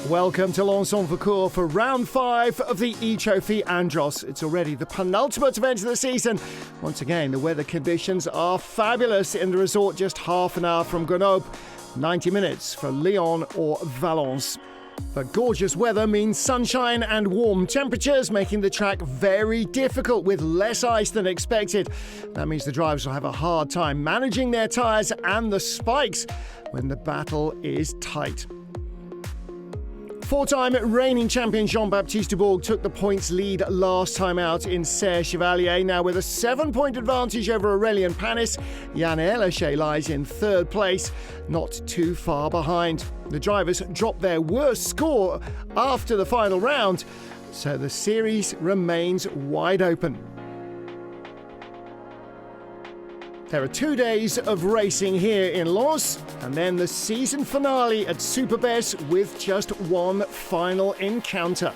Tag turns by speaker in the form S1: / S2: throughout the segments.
S1: Welcome to Lans-En-Vercours for round 5 of the E-Trophy Andros. It's already the penultimate event of the season. Once again, the weather conditions are fabulous in the resort just half an hour from Grenoble, 90 minutes for Lyon or Valence. But gorgeous weather means sunshine and warm temperatures, making the track very difficult with less ice than expected. That means the drivers will have a hard time managing their tyres and the spikes when the battle is tight. Four-time reigning champion Jean-Baptiste Dubourg took the points lead last time out in Serre-Chevalier. Now with a 7-point advantage over Aurélien Panis, Yann Elochet lies in third place, not too far behind. The drivers dropped their worst score after the final round, so the series remains wide open. There are 2 days of racing here in Lens, and then the season finale at Superbès with just one final encounter.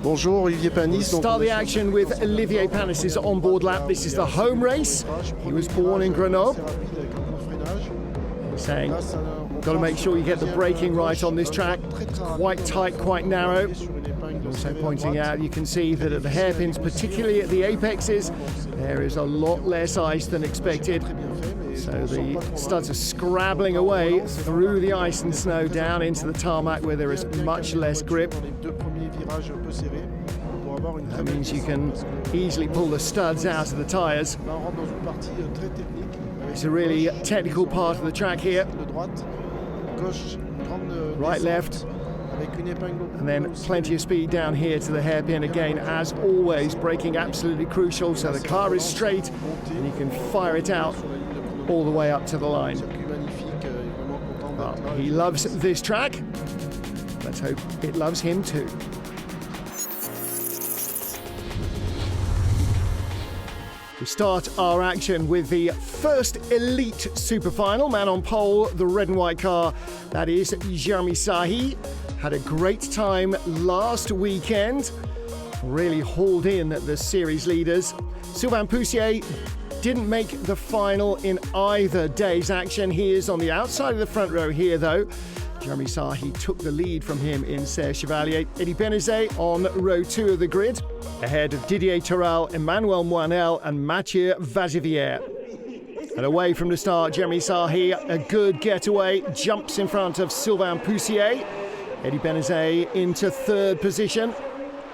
S2: Bonjour, Olivier Panis.
S1: Start the action with Olivier Panis' onboard lap. This is the home race. He was born in Grenoble. He's saying, got to make sure you get the braking right on this track. Quite tight, quite narrow. Also pointing out, you can see that at the hairpins, particularly at the apexes, there is a lot less ice than expected. So the studs are scrabbling away through the ice and snow down into the tarmac where there is much less grip. That means you can easily pull the studs out of the tyres. It's a really technical part of the track here. Right, left, and then plenty of speed down here to the hairpin again. As always, braking absolutely crucial so the car is straight and you can fire it out all the way up to the line. Well, he loves this track. Let's hope it loves him too. We start our action with the first elite super final. Man on pole, the red and white car, that is Jérémy Sahi. Had a great time last weekend. Really hauled in the series leaders. Sylvain Poussier didn't make the final in either day's action. He is on the outside of the front row here though. Jérémy Sahi took the lead from him in Serre-Chevalier. Eddy Benezet on row 2 of the grid, ahead of Didier Toral, Emmanuel Moinel and Mathieu Vazivière. And away from the start, Jérémy Sahi, a good getaway, jumps in front of Sylvain Poussier. Eddy Benezet into third position,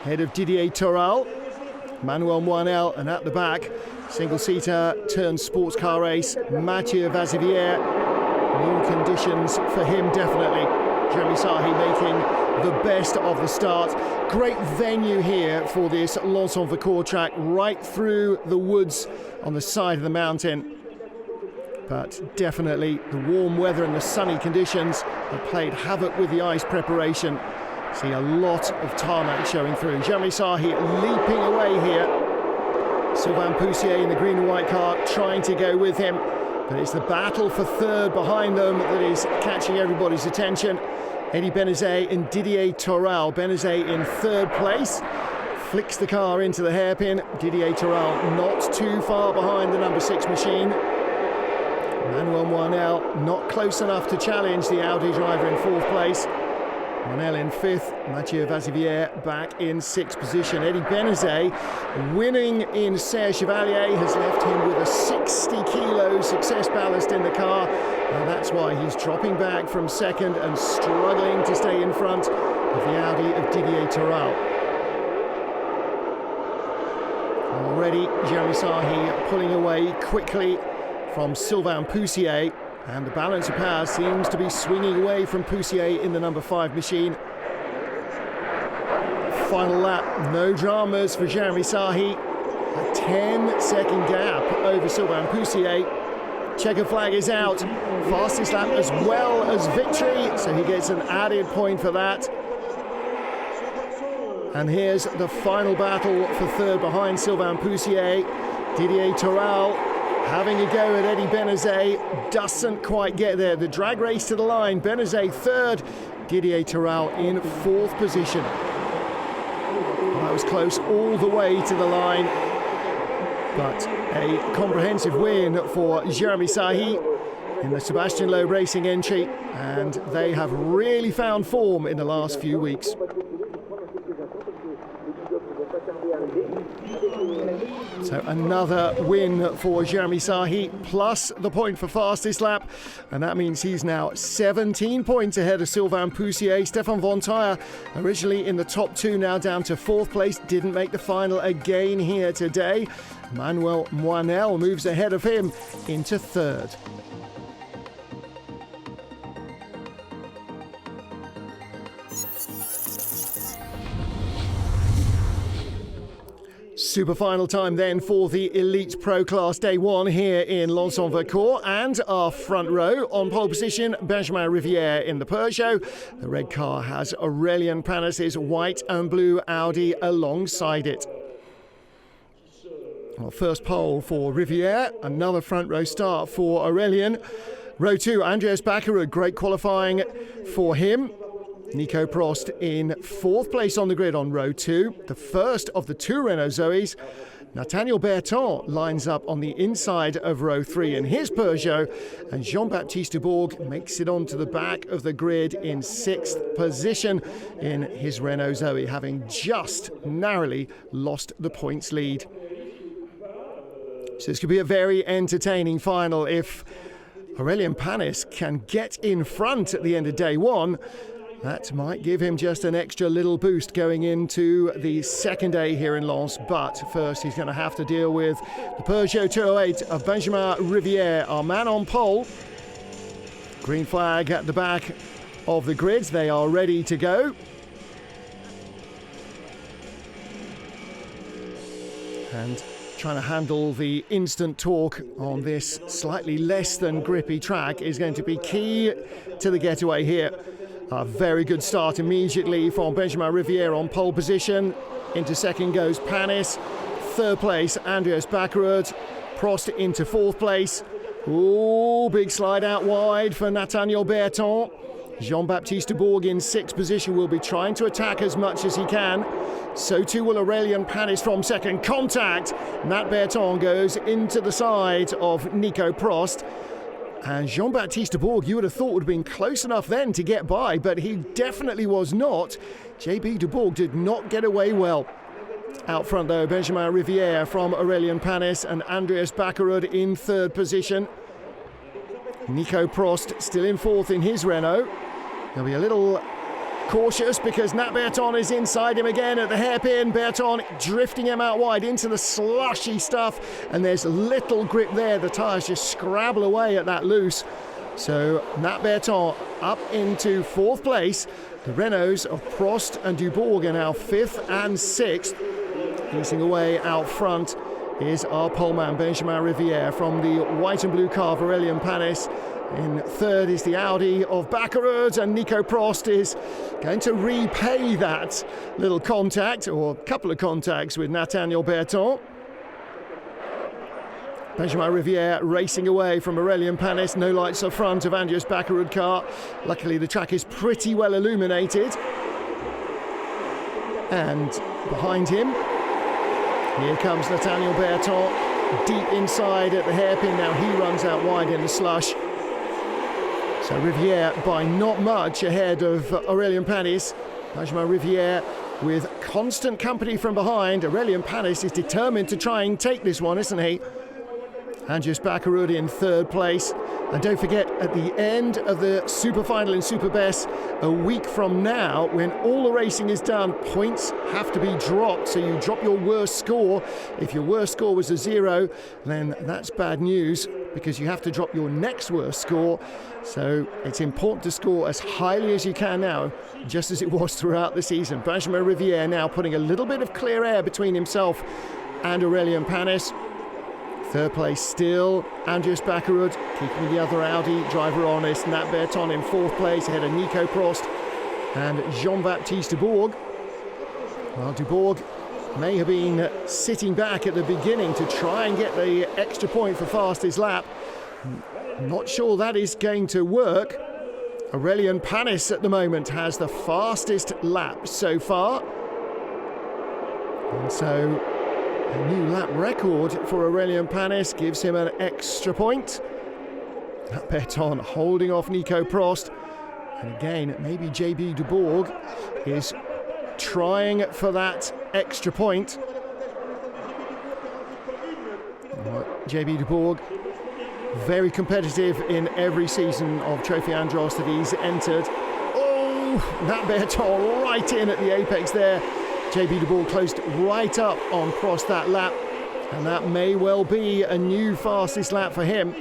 S1: ahead of Didier Toral, Emmanuel Moinel, and at the back, single-seater turned sports car race, Mathieu Vazivière. New conditions for him, definitely. Jérémy Sahi making the best of the start. Great venue here for this Lans-En-Vercours track, right through the woods on the side of the mountain. But definitely the warm weather and the sunny conditions have played havoc with the ice preparation. See a lot of tarmac showing through. Jérémy Sahi leaping away here. Sylvain Poussier in the green and white car trying to go with him. But it's the battle for third behind them that is catching everybody's attention. Eddy Benezet and Didier Toral. Benezet in third place. Flicks the car into the hairpin. Didier Toral not too far behind the number 6 machine. Emmanuel Moinel not close enough to challenge the Audi driver in fourth place. Moinel in fifth, Mathieu Vazivière back in 6th position. Eddy Benezet winning in Serre-Chevalier has left him with a 60-kilo success ballast in the car, and that's why he's dropping back from second and struggling to stay in front of the Audi of Didier Toral. Already Jérémy Sahi pulling away quickly from Sylvain Poussier. And the balance of power seems to be swinging away from Poussier in the number 5 machine. Final lap, no dramas for Jérémy Sahi. A 10-second gap over Sylvain Poussier. Checker flag is out. Fastest lap as well as victory, so he gets an added point for that. And here's the final battle for third behind Sylvain Poussier. Didier Toral having a go at Eddie Benazet, doesn't quite get there. The drag race to the line, Benazet third, Didier Toral in fourth position. That was close all the way to the line, but a comprehensive win for Jeremy Sahi in the Sébastien Loeb Racing entry, and they have really found form in the last few weeks. So another win for Jeremy Sahi, plus the point for fastest lap, and that means he's now 17 points ahead of Sylvain Poussier. Stefan Vontayer, originally in the top two, now down to fourth place, didn't make the final again here today. Manuel Moinel moves ahead of him into third. Super final time then for the Elite Pro Class Day 1 here in Lans-En-Vercours, and our front row on pole position, Benjamin Rivière in the Peugeot. The red car has Aurélien Panis' white and blue Audi alongside it. Well, first pole for Rivière, another front row start for Aurélien. Row 2, Andreas Bakkerud, great qualifying for him. Nico Prost in fourth place on the grid on row 2, the first of the two Renault Zoes. Nathaniel Berton lines up on the inside of row 3 in his Peugeot, and Jean-Baptiste Dubourg makes it onto the back of the grid in sixth position in his Renault Zoe, having just narrowly lost the points lead. So this could be a very entertaining final if Aurélien Panis can get in front at the end of day 1. That might give him just an extra little boost going into the second day here in Lens. But first, he's going to have to deal with the Peugeot 208 of Benjamin Rivière, our man on pole. Green flag at the back of the grids. They are ready to go. And trying to handle the instant torque on this slightly less than grippy track is going to be key to the getaway here. A very good start immediately from Benjamin Rivière on pole position. Into second goes Panis. Third place, Andreas Bakkerud. Prost into fourth place. Ooh, big slide out wide for Nathaniel Berton. Jean-Baptiste Dubourg in sixth position will be trying to attack as much as he can. So too will Aurélien Panis from second. Contact. Nat Berton goes into the side of Nico Prost. And Jean-Baptiste Dubourg, you would have thought would have been close enough then to get by, but he definitely was not. JB Dubourg did not get away well. Out front though, Benjamin Rivière from Aurélien Panis and Andreas Bakkerud in third position. Nico Prost still in fourth in his Renault. He'll be a little cautious because Nat Berton is inside him again at the hairpin. Berton drifting him out wide into the slushy stuff, and there's little grip there. The tyres just scrabble away at that loose. So Nat Berton up into fourth place. The Renaults of Prost and Dubourg are now fifth and sixth. Easing away out front is our poleman Benjamin Rivière from the white and blue car of Aurélien Panis. In third is the Audi of Bakkerud, and Nico Prost is going to repay that little contact, or a couple of contacts, with Nathaniel Berton. Benjamin Rivière racing away from Aurélien Panis. No lights up front of Andreas Bakkerud car. Luckily the track is pretty well illuminated. And behind him, here comes Nathaniel Berton, deep inside at the hairpin. Now he runs out wide in the slush. So Rivière by not much ahead of Aurélien Panis. Benjamin Rivière with constant company from behind. Aurélien Panis is determined to try and take this one, isn't he? Andreas Bakkerud in third place. And don't forget, at the end of the Super Final in Superbest, a week from now, when all the racing is done, points have to be dropped. So you drop your worst score. If your worst score was a 0, then that's bad news, because you have to drop your next worst score. So it's important to score as highly as you can now, just as it was throughout the season. Benjamin Rivière now putting a little bit of clear air between himself and Aurélien Panis. Third place still, Andreas Bakkerud, keeping the other Audi driver honest. Nat Berton in fourth place, ahead of Nico Prost and Jean-Baptiste Dubourg. Well, Dubourg may have been sitting back at the beginning to try and get the extra point for fastest lap. Not sure that is going to work. Aurélien Panis at the moment has the fastest lap so far. And so a new lap record for Aurélien Panis gives him an extra point. Berton holding off Nico Prost. And again, maybe JB Dubourg is trying for that extra point. JB Dubourg, very competitive in every season of Trophy Andros that he's entered. Oh, Nat Berton right in at the apex there. JB Dubourg closed right up on Prost that lap, and that may well be a new fastest lap for him.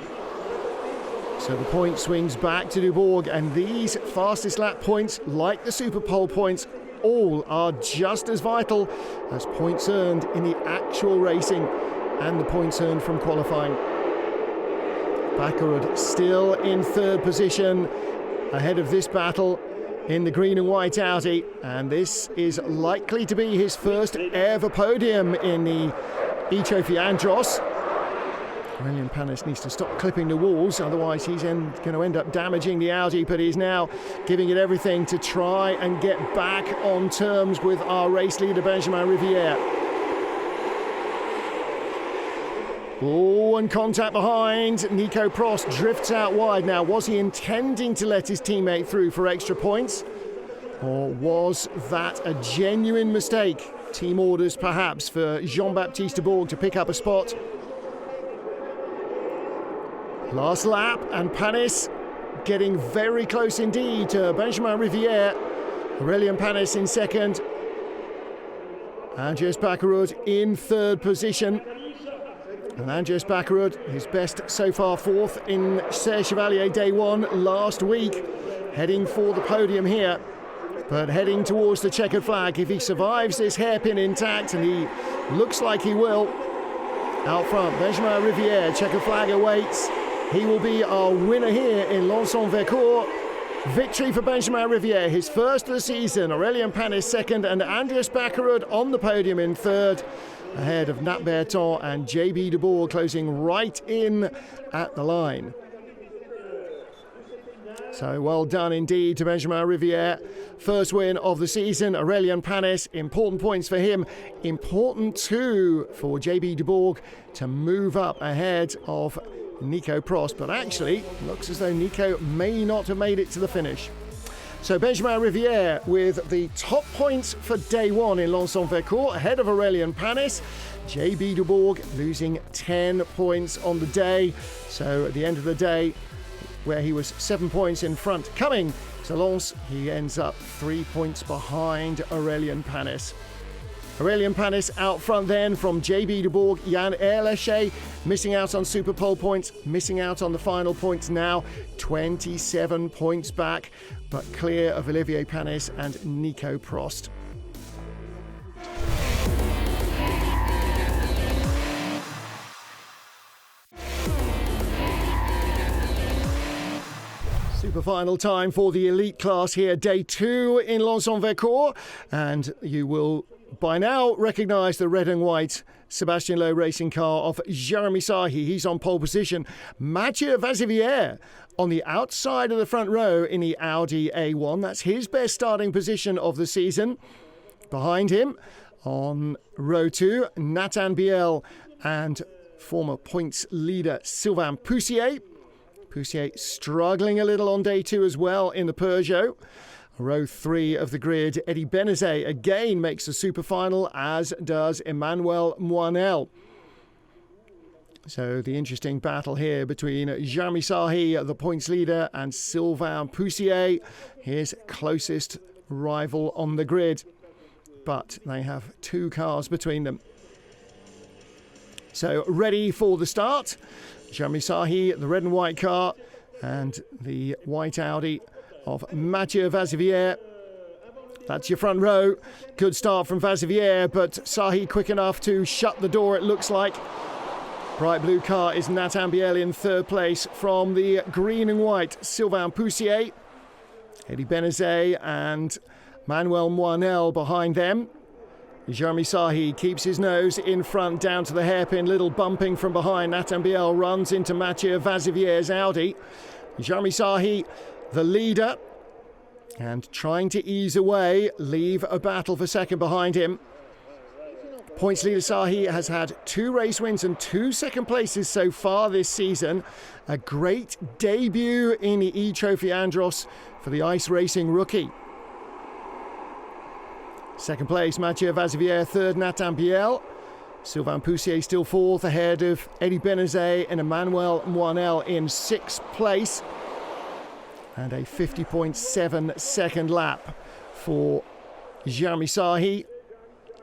S1: So the point swings back to Dubourg, and these fastest lap points, like the Super Pole points, all are just as vital as points earned in the actual racing and the points earned from qualifying. Bakkerud still in third position ahead of this battle in the green and white Audi, and this is likely to be his first ever podium in the E-Trophy Andros. Aurélien Panis needs to stop clipping the walls, otherwise he's going to end up damaging the Audi, but he's now giving it everything to try and get back on terms with our race leader Benjamin Rivière. Oh, and contact behind. Nico Prost drifts out wide. Now, was he intending to let his teammate through for extra points? Or was that a genuine mistake? Team orders, perhaps, for Jean-Baptiste Dubourg to pick up a spot. Last lap, and Panis getting very close indeed to Benjamin Rivière. Aurélien Panis in second. Andros Bakkerud in third position. And Andros Bakkerud, his best so far, fourth in Serre Chevalier Day 1 last week, heading for the podium here, but heading towards the checkered flag. If he survives this hairpin intact, and he looks like he will, out front, Benjamin Rivière, checkered flag awaits. He will be our winner here in Lans-En-Vercours. Victory for Benjamin Rivière, his first of the season. Aurélien Panis second, and Andros Bakkerud on the podium in third, ahead of Nat Berton and JB Dubourg closing right in at the line. So well done indeed to Benjamin Rivière. First win of the season. Aurélien Panis, important points for him. Important too for JB Dubourg to move up ahead of Nico Prost, but actually looks as though Nico may not have made it to the finish. So Benjamin Rivière with the top points for day 1 in Lans-En-Vercours, ahead of Aurélien Panis. JB Dubourg losing 10 points on the day. So at the end of the day, where he was 7 points in front coming to Lens, he ends up 3 points behind Aurélien Panis. Aurélien Panis out front then from JB Dubourg. Jan Erleche missing out on Super Pole points, missing out on the final points now. 27 points back, but clear of Olivier Panis and Nico Prost. Super final time for the elite class here, day 2 in Lans-En-Vercours, and you will by now recognise the red and white Sébastien Loeb racing car of Jeremy Sahi. He's on pole position. Mathieu Vazivière on the outside of the front row in the Audi A1. That's his best starting position of the season. Behind him on row 2, Nathan Biel and former points leader Sylvain Poussier. Poussier struggling a little on day 2 as well in the Peugeot. Row 3 of the grid, Eddie Benezet again makes the super final, as does Emmanuel Moinel. So the interesting battle here between Jeremy Sahi, the points leader, and Sylvain Poussier, his closest rival on the grid. But they have 2 cars between them. So ready for the start. Jeremy Sahi, the red and white car, and the white Audi of Mathieu Vazivière. That's your front row. Good start from Vazivière, but Sahi quick enough to shut the door, it looks like. Bright blue car is Nathan Biel in third place. From the green and white, Sylvain Poussier, Eddie Benezet and Manuel Moinel behind them. Jeremy Sahi keeps his nose in front down to the hairpin, little bumping from behind. Nathan Biel runs into Mathieu Vazivier's Audi. Jeremy Sahi, the leader, and trying to ease away, leave a battle for second behind him. Points leader Sahi has had 2 race wins and 2 second places so far this season. A great debut in the E-Trophy Andros for the ice racing rookie. Second place, Mathieu Vazivier. Third, Nathan Biel. Sylvain Poussier still fourth, ahead of Eddie Benazet and Emmanuel Moinel in 6th place. And a 50.7 second lap for Jeremy Sahi.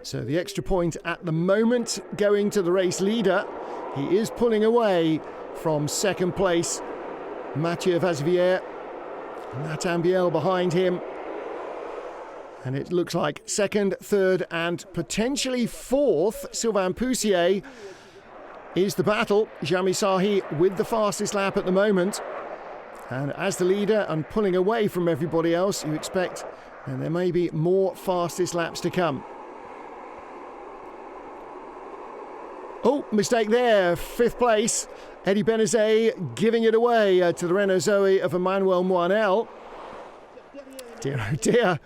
S1: So the extra point at the moment going to the race leader. He is pulling away from second place, Mathieu Vazivier. Nathan Biel behind him. And it looks like second, third, and potentially fourth, Sylvain Poussier, is the battle. Jeremy Sahi with the fastest lap at the moment. And as the leader and pulling away from everybody else, you expect, and there may be more fastest laps to come. Oh, mistake there. 5th place. Eddie Benazet giving it away to the Renault Zoe of Emmanuel Moinel. Dear, oh dear.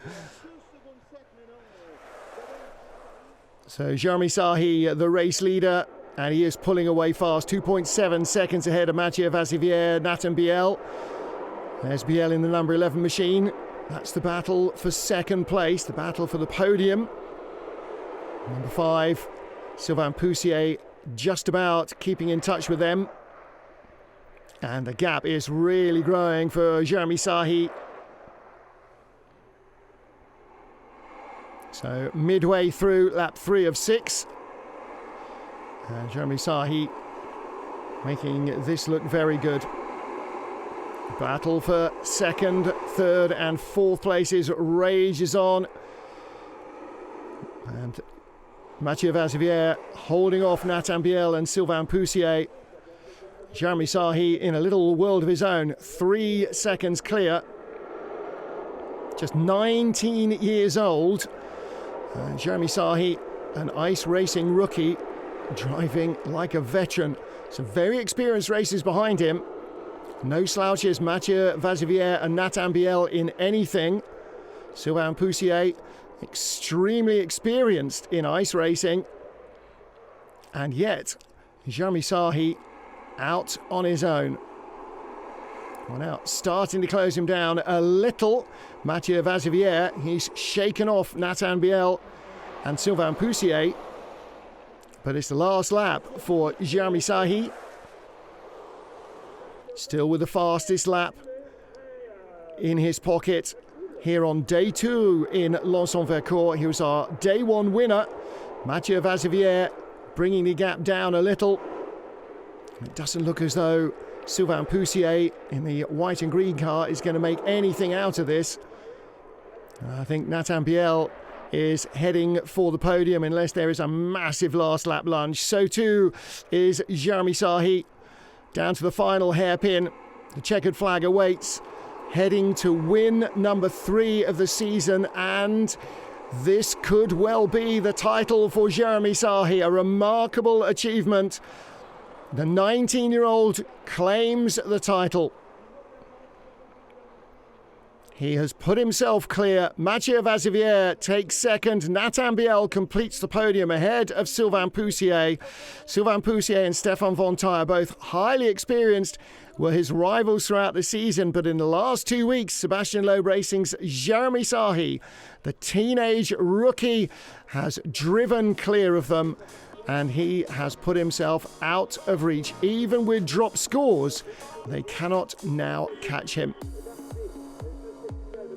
S1: So Jeremy Sahi, the race leader, and he is pulling away fast. 2.7 seconds ahead of Mathieu Vazivier, Nathan Biel. There's Biel in the number 11 machine. That's the battle for second place, the battle for the podium. Number 5, Sylvain Poussier, just about keeping in touch with them. And the gap is really growing for Jeremy Sahi. So midway through lap 3 of 6. And Jeremy Sahi making this look very good. Battle for second, third and fourth places rages on. And Mathieu Vazivier holding off Nathan Biel and Sylvain Poussier. Jeremy Sahi in a little world of his own. 3 seconds clear. Just 19 years old. Jeremy Sahi, an ice racing rookie, driving like a veteran. Some very experienced races behind him. No slouches, Mathieu Vazivier and Nathan Biel in anything. Sylvain Poussier, extremely experienced in ice racing. And yet, Jeremy Sahi out on his own. Well, now starting to close him down a little. Mathieu Vazivier, he's shaken off Nathan Biel and Sylvain Poussier. But it's the last lap for Jeremy Sahi. Still with the fastest lap in his pocket here on day 2 in Lans-En-Vercours. He was our day 1 winner. Mathieu Vazivier bringing the gap down a little. It doesn't look as though Sylvain Poussier in the white and green car is going to make anything out of this. I think Nathan Biel is heading for the podium unless there is a massive last lap lunge. So too is Jeremy Sahi. Down to the final hairpin. The checkered flag awaits. Heading to win number 3 of the season, and this could well be the title for Jeremy Sahi. A remarkable achievement. The 19-year-old claims the title. He has put himself clear. Mathieu Vazivier takes second. Nathan Biel completes the podium ahead of Sylvain Poussier. Sylvain Poussier and Stefan von Tyre, both highly experienced, were his rivals throughout the season. But in the last 2 weeks, Sebastian Loeb Racing's Jeremy Sahi, the teenage rookie, has driven clear of them. And he has put himself out of reach. Even with drop scores, they cannot now catch him.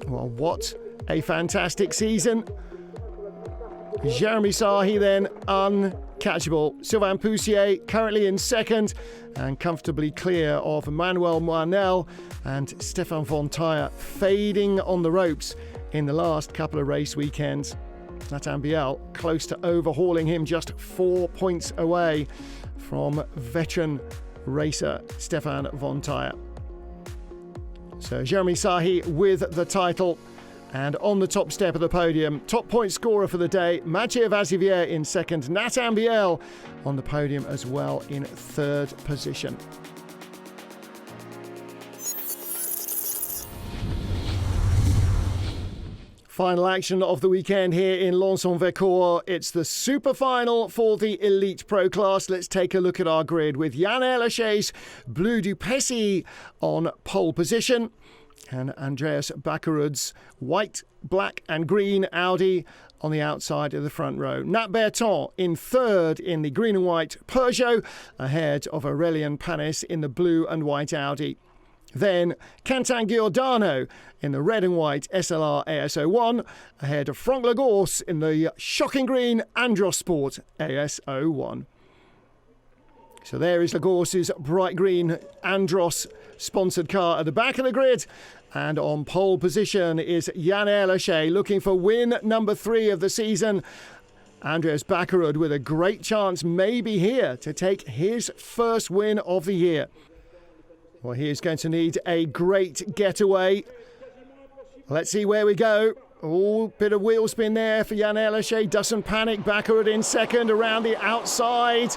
S1: Well, what a fantastic season. Jeremy Sahi then uncatchable. Sylvain Poussier currently in second and comfortably clear of Emmanuel Moinel, and Stefan von Tyre fading on the ropes in the last couple of race weekends. Nathan Biel close to overhauling him, just 4 points away from veteran racer Stefan von Tyre. So Jeremy Sahi with the title, And on the top step of the podium, top point scorer for the day, Mathieu Vazivière in second, Nathan Biel on the podium as well in third position. Final action of the weekend here in Lans-En-Vercours. It's the super final for the Elite Pro class. Let's take a look at our grid with Yann Erlache's Blue Duplessis on pole position and Andreas Bakkerud's white, black and green Audi on the outside of the front row. Nat Berton in third in the green and white Peugeot, ahead of Aurélien Panis in the blue and white Audi. Then Quentin Giordano in the red and white SLR AS01, ahead of Franck Lagorce in the shocking green Andros Sport AS01. So there is Lagorce's bright green Andros sponsored car at the back of the grid. And on pole position is Yann Erlache looking for win number 3 of the season. Andreas Bakkerud with a great chance maybe here to take his first win of the year. Well, he is going to need a great getaway. Let's see where we go. Oh, bit of wheel spin there for Yann Erlache. Doesn't panic. Bakkerud in second around the outside.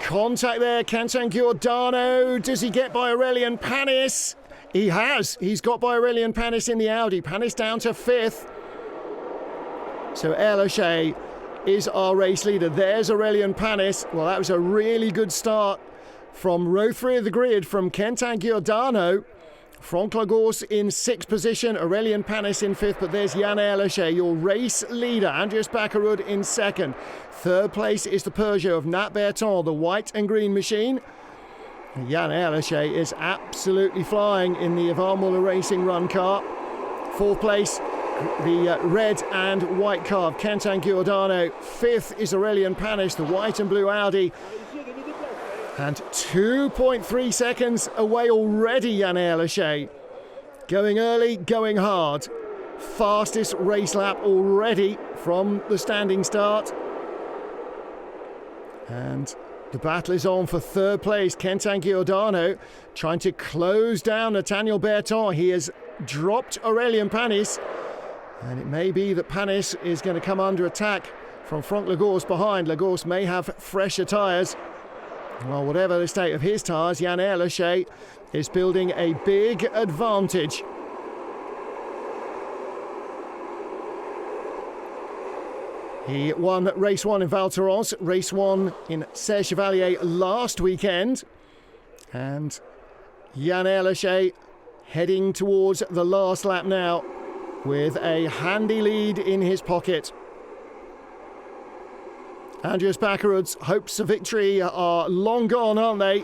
S1: Contact there. Quentin Giordano. Does he get by Aurélien Panis? He has. He's got by Aurélien Panis in the Audi. Panis down to 5th. So Erlache is our race leader. There's Aurélien Panis. Well, that was a really good start from row 3 of the grid from Quentin Giordano. Franck Lagorce in 6th position, Aurélien Panis in 5th, but there's Yann Erlache, your race leader. Andreas Bakkerud in 2nd. 3rd place is the Peugeot of Nat Berton, the white and green machine. Yann Erlache is absolutely flying in the Yvan Muller Racing Run car. 4th place, the red and white car of Quentin Giordano. 5th is Aurélien Panis, the white and blue Audi. And 2.3 seconds away already, Yann Erlache. Going early, going hard. Fastest race lap already from the standing start. And the battle is on for 3rd place. Quentin Giordano trying to close down Nathaniel Berton. He has dropped Aurélien Panis. And it may be that Panis is going to come under attack from Franck Lagorce behind. Lagorce may have fresher tyres. Well, whatever the state of his tyres, Yann Erlache is building a big advantage. He won race 1 in Val Thorens, race 1 in Serre Chevalier last weekend. And Yann Erlache heading towards the last lap now with a handy lead in his pocket. Andreas Bakkerud's hopes of victory are long gone, aren't they?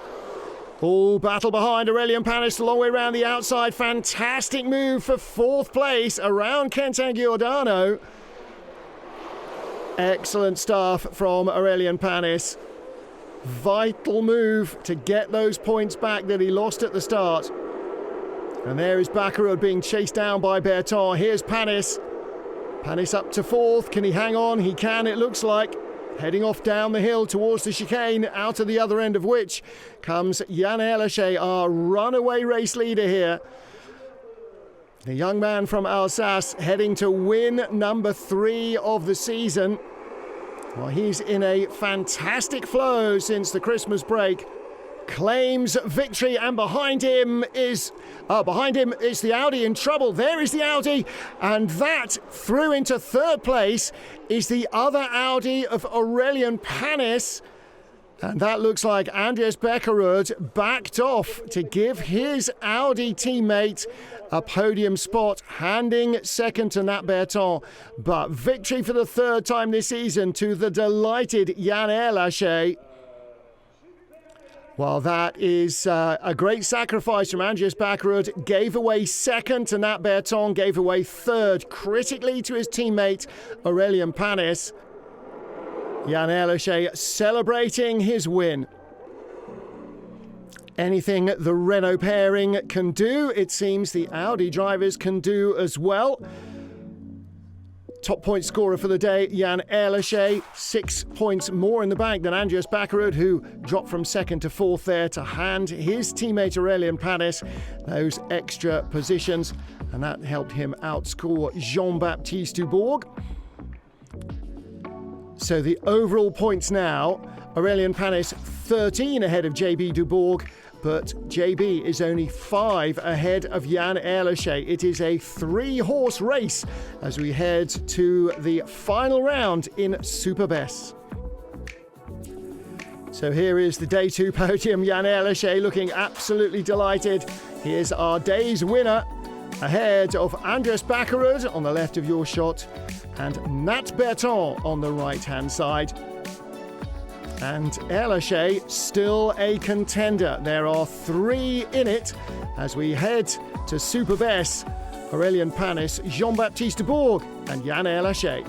S1: All battle behind Aurélien Panis, a long way around the outside. Fantastic move for 4th place around Quentin Giordano. Excellent stuff from Aurélien Panis. Vital move to get those points back that he lost at the start. And there is Bakkerud being chased down by Berton. Here's Panis. Panis up to 4th. Can he hang on? He can, it looks like. Heading off down the hill towards the chicane, out of the other end of which comes Yann Erlache, our runaway race leader here. The young man from Alsace heading to win number 3 of the season. Well, he's in a fantastic flow since the Christmas break. Claims victory, and behind him is the Audi in trouble. There is the Audi, and that through into 3rd place is the other Audi of Aurélien Panis. And that looks like Andreas Bakkerud backed off to give his Audi teammate a podium spot, handing 2nd to Nat Berton. But victory for the 3rd time this season to the delighted Yann Erlache. Well, that is a great sacrifice from Andreas Bakkerud. Gave away 2nd to Nat Berton, gave away 3rd critically to his teammate Aurélien Panis. Yann Erlache celebrating his win. Anything the Renault pairing can do, it seems the Audi drivers can do as well. Top point scorer for the day, Jan Erlechet, 6 points more in the bank than Andros Trophy, who dropped from second to fourth there to hand his teammate Aurélien Panis those extra positions, and that helped him outscore Jean-Baptiste Dubourg. So the overall points now, Aurélien Panis 13 ahead of JB Dubourg, but JB is only 5 ahead of Jan Erlechet. It is a 3-horse race as we head to the final round in Superbès. So here is the day 2 podium. Jan Erlechet looking absolutely delighted. Here's our day's winner, ahead of Andros Trophy on the left of your shot and Nat Berton on the right-hand side. And Erlechet still a contender. There are 3 in it as we head to Superbès. Aurélien Panis, Jean-Baptiste Dubourg and Jan Erlechet.